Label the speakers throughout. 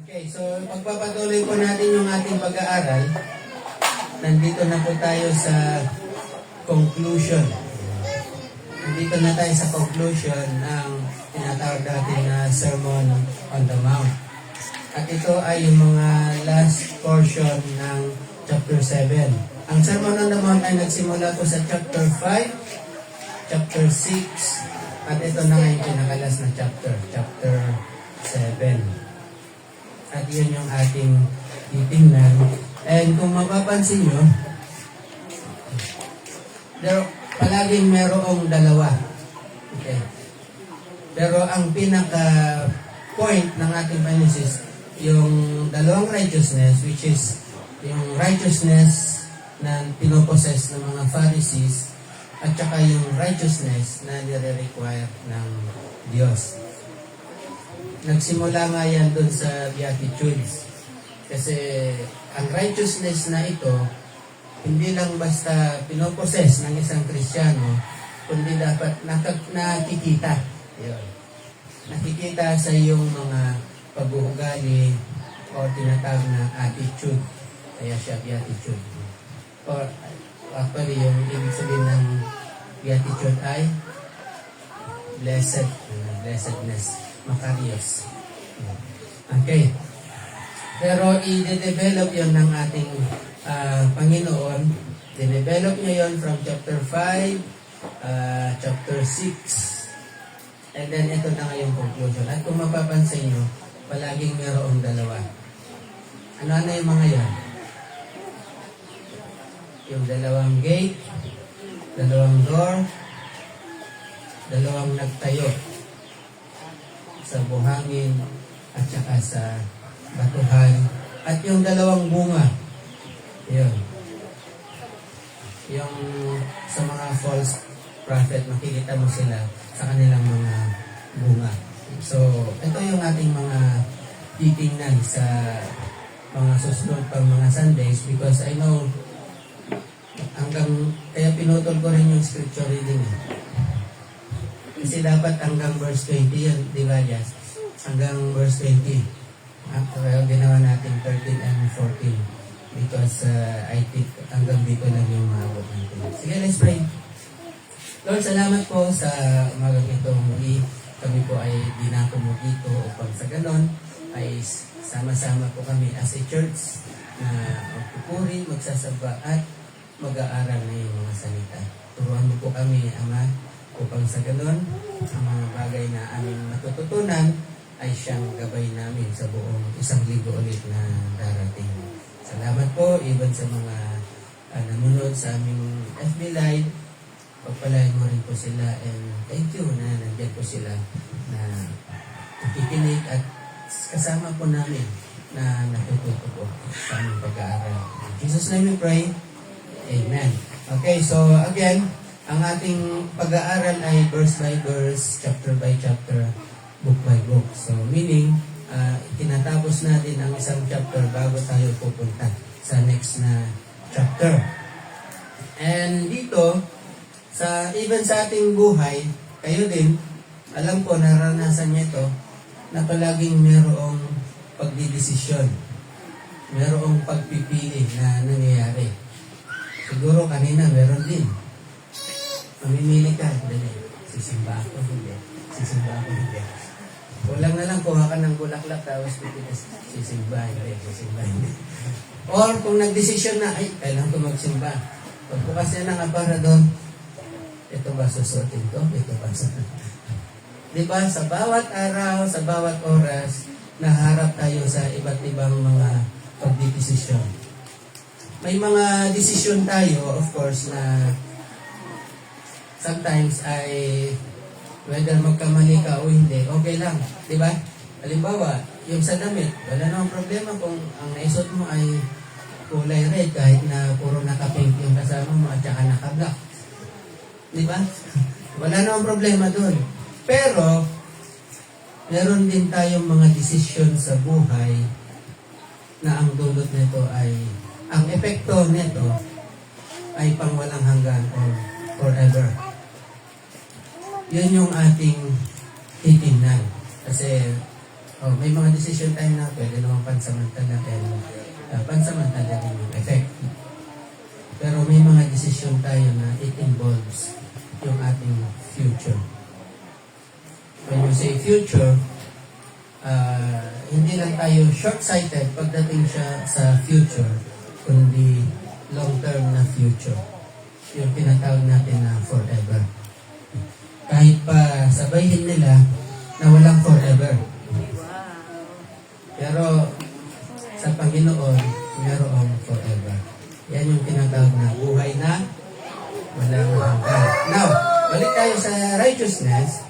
Speaker 1: Okay, so pagpapatuloy po natin yung ating pag-aaral. Nandito na po tayo sa conclusion. Nandito na tayo sa conclusion ng tinatawag natin na Sermon on the Mount. At ito ay yung mga last portion ng chapter 7. Ang Sermon on the Mount ay nagsimula po sa chapter 5, chapter 6, at ito na nga yung pinakalas na chapter 7. At yun yung ating titingnan. And kung mapapansin nyo, palaging merong dalawa. Okay. Pero ang pinaka-point ng ating panisis, yung dalawang righteousness, which is yung righteousness na pinoposes ng mga Pharisees, at saka yung righteousness na nire-require ng Diyos. Nagsimula nga yan dun sa Beatitudes. Kasi ang righteousness na ito, hindi lang basta pinoposes ng isang Kristiyano, kundi dapat nakikita. Yun. Nakikita sa iyong mga pag-uugali o tinatawag na attitude. Kaya siya Beatitude. Or actually, yung ibig sabihin ng Beatitude ay blessedness. Makarios. Okay. Pero i-develop yon ng ating Panginoon. I-develop niya yon from chapter 5, chapter 6, and then ito na nga yung conclusion. At kung mapapansin nyo, palaging mayroong dalawa. Ano yung mga yan? Yung dalawang gate, dalawang door, dalawang nagtayo sa buhangin at saka sa batuhan, at yung dalawang bunga. Yun. Yung sa mga false prophet, makikita mo sila sa kanilang mga bunga. So, ito yung ating mga titingnan sa mga susunod pang mga Sundays, because I know kaya pinutol ko rin yung scripture reading. Kasi dapat hanggang verse 20 yun, di ba, Jazz? Hanggang verse 20. Kaya ginawa natin 13 and 14. Because I think hanggang dito lang yung maabot natin. Sige, let's pray. Lord, salamat po sa umagang ito. Muli kami po ay dinako mo dito upang sa ganon ay sama-sama po kami as a church na magpupuri, magsasaba at mag-aaral na yung mga salita. Turuan mo po kami, Ama, upang sa ganon, ang mga bagay na aming matututunan ay siyang gabay namin sa buong isang linggo ulit na darating. Salamat po, even sa mga namunod sa aming FB Live. Pagpalain mo rin po sila, and thank you na nandiyan po sila na nakikinig at kasama po namin na natututo po sa aming pag-aaral. In Jesus' name we pray. Amen. Okay, so again, ang ating pag-aaral ay verse by verse, chapter by chapter, book by book. So meaning, tinatapos natin ang isang chapter bago tayo pupunta sa next na chapter. And dito, even sa ating buhay, kayo din, alam ko, naranasan niyo ito, na palaging mayroong pagdidesisyon. Mayroong pagpipili na nangyayari. Siguro kanina meron din. Mamimili ka, dali. Sisimba ako, hindi. Sisimba ako, hindi. Kulang na lang, kuha ka ng bulaklak, tapos pipitas, sisimba, hindi. Sisimba, hindi. Or kung nagdesisyon na, ay, kailangan ko magsimba. Pagbukas niya ng aparador, ito ba susuotin ko? Ito ba susuotin? Diba, sa bawat araw, sa bawat oras, naharap tayo sa iba't ibang mga pagdidesisyon. May mga desisyon tayo, of course, na sometimes ay whether magkamali ka o hindi, okay lang. Diba? Halimbawa, yung sa damit, wala namang problema kung ang naisot mo ay kulay red kahit na puro naka-pink yung kasama mo at saka naka-black. Diba? Wala namang problema doon. Pero, meron din tayong mga desisyon sa buhay na ang dulot nito ay, ang epekto nito ay pangwalang hanggan or forever. Yun yung ating titingnan. Kasi may mga decision tayo na pwede naman pansamantala and pansamantala rin yung effect. Pero may mga decision tayo na it involves yung ating future. When you say future, hindi lang tayo short-sighted pagdating siya sa future, kundi long-term na future. Yung tinatawag natin na forever. Kahit pa sabayin nila na walang forever. Pero sa Panginoon, mayroong forever. Yan yung tinatawag na buhay na walang hanggan. Now, balik tayo sa righteousness.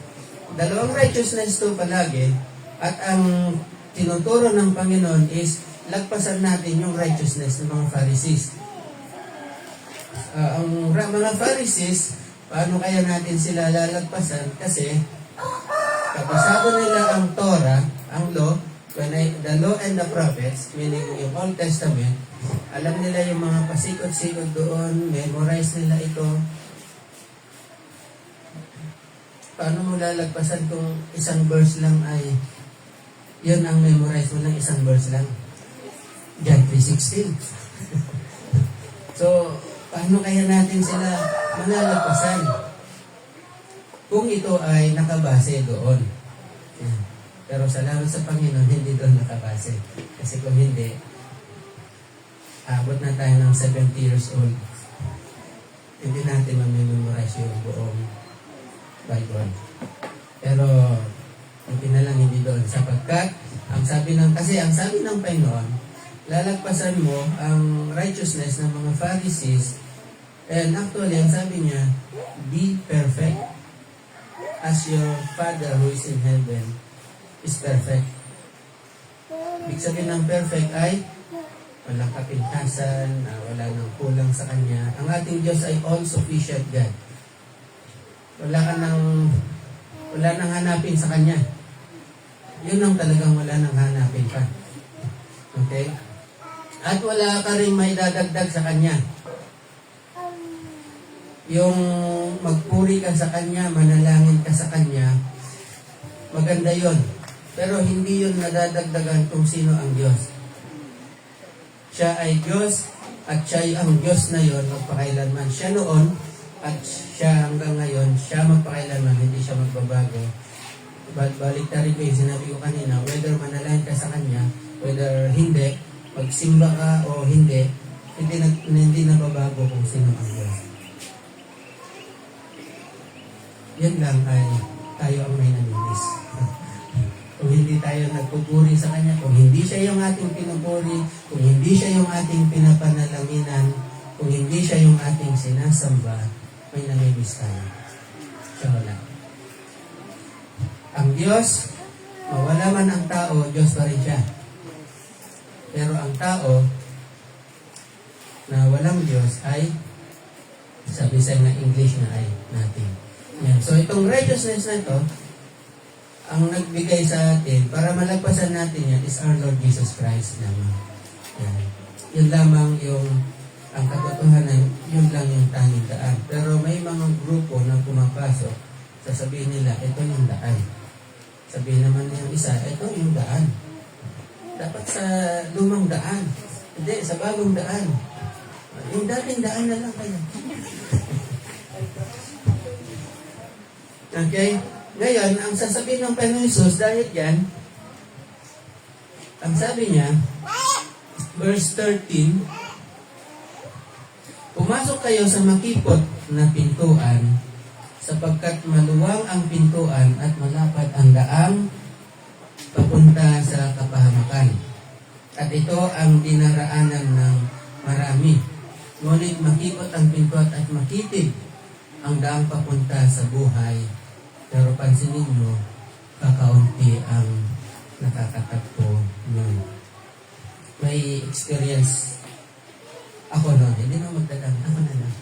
Speaker 1: Dalawang righteousness to palagi. At ang tinuturo ng Panginoon is lagpasan natin yung righteousness ng mga Pharisees. Ang mga Pharisees, paano kaya natin sila lalagpasan? Kasi kabisado nila ang Torah, ang law, the law and the prophets, meaning yung Old Testament, alam nila yung mga pasikot-sikot doon, memorize nila ito. Paano mo lalagpasan kung isang verse lang ay yun ang memorize mo ng isang verse lang? John 3:16. So, paano kaya natin sila malalagpasan kung ito ay nakabase doon? Yan. Pero salamat sa Panginoon, hindi doon nakabase. Kasi kung hindi, abot na tayo ng 70 years old. Hindi natin mamemorize yung buong Bible. Pero, hindi na lang hindi doon. Sapagkat, ang sabi ng Panginoon, lalagpasan mo ang righteousness ng mga Pharisees, and actually, ang sabi niya, be perfect as your Father who is in heaven is perfect. Ibig sabihin ng perfect ay walang kapintasan, wala nang kulang sa Kanya. Ang ating Diyos ay all-sufficient God. Wala nang hanapin sa Kanya. Yun ang talagang wala nang hanapin pa. Okay? At wala ka rin may dadagdag sa Kanya. Yung magpuri ka sa Kanya, manalangin ka sa Kanya, maganda yon. Pero hindi yun nadadagdagan kung sino ang Diyos. Siya ay Diyos at siya ay ang Diyos na yon magpakailanman. Siya noon at siya hanggang ngayon, siya magpakailanman, hindi siya magbabago. Balik na rin ko yung sinabi ko kanina, whether manalangin ka sa Kanya, whether hindi, magsimba ka o hindi nababago kung sino ang Diyos. Yan lang ay tayo ang may naminis. Kung hindi tayo nagpupuri sa Kanya, kung hindi siya yung ating pinupuri, kung hindi siya yung ating pinapanalanginan, kung hindi siya yung ating sinasamba, may namimiss tayo. Siya wala. Ang Diyos, mawala man ang tao, Diyos pa rin siya. Pero ang tao na walang Diyos ay, sabi sa ng English na ay nothing. Yan. So itong righteousness na ito, ang nagbigay sa atin, para malagpasan natin yan, is our Lord Jesus Christ lamang. Yan. Yun lamang yung, ang katotohanan, yun lang yung tanging daan. Pero may mga grupo na pumapasok, sasabihin nila, ito yung daan. Sabihin naman yung isa, ito yung daan. Dapat sa lumang daan. Hindi, sa bagong daan. Yung dating daan na lang kayo. Okay? Ngayon, ang sasabihin ng Panginoon Jesus, dahil yan, ang sabi niya, verse 13, pumasok kayo sa makipot na pintuan, sapagkat maluwang ang pintuan at malapad ang daang papunta sa kapahamakan. At ito ang dinaraanan ng marami. Ngunit makipot ang pintuan at makitid ang daang papunta sa buhay. Pero pansinin nyo, kakaunti ang nakakatagpo nyo. May experience ako noon, hindi na magdadang, ako na lang.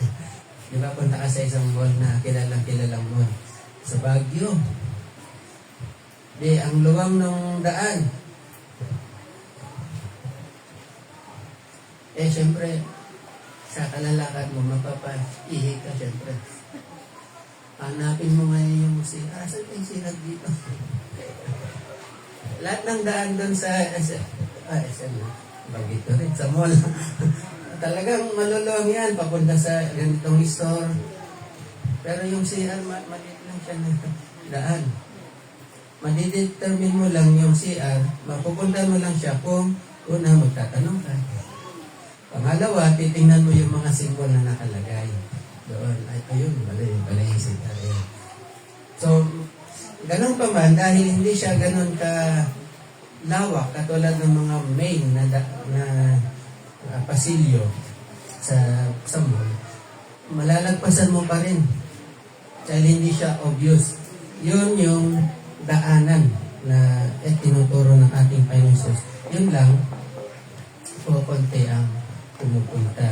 Speaker 1: Di ba, punta ka sa isang mall na kilalang mall. Sa Baguio. Di, ang luwang ng daan. Siyempre, sa kalalakad mo, mapapahihi ka, siyempre. Hanapin mo ngayon yung sila. Asan yung sinag dito? lahat ng daan doon sa SM, bagito rin, sa mall. Talagang malulong yan, papunta sa ganitong store. Pero yung CR, maliit lang siya na daan. Madidetermine mo lang yung CR, mapupunta mo lang siya kung una magtatanong ka. Pangalawa, titingnan mo yung mga symbol na nakalagay doon. Ay, ayun, pala yung CR. So, ganun pa man, dahil hindi siya ganun ka lawak, katulad ng mga main na pasilyo sa mall, malalagpasan mo pa rin. Dahil hindi siya obvious. Yun yung daanan na tinuturo ng ating finances. Yun lang, po konti ang pumupunta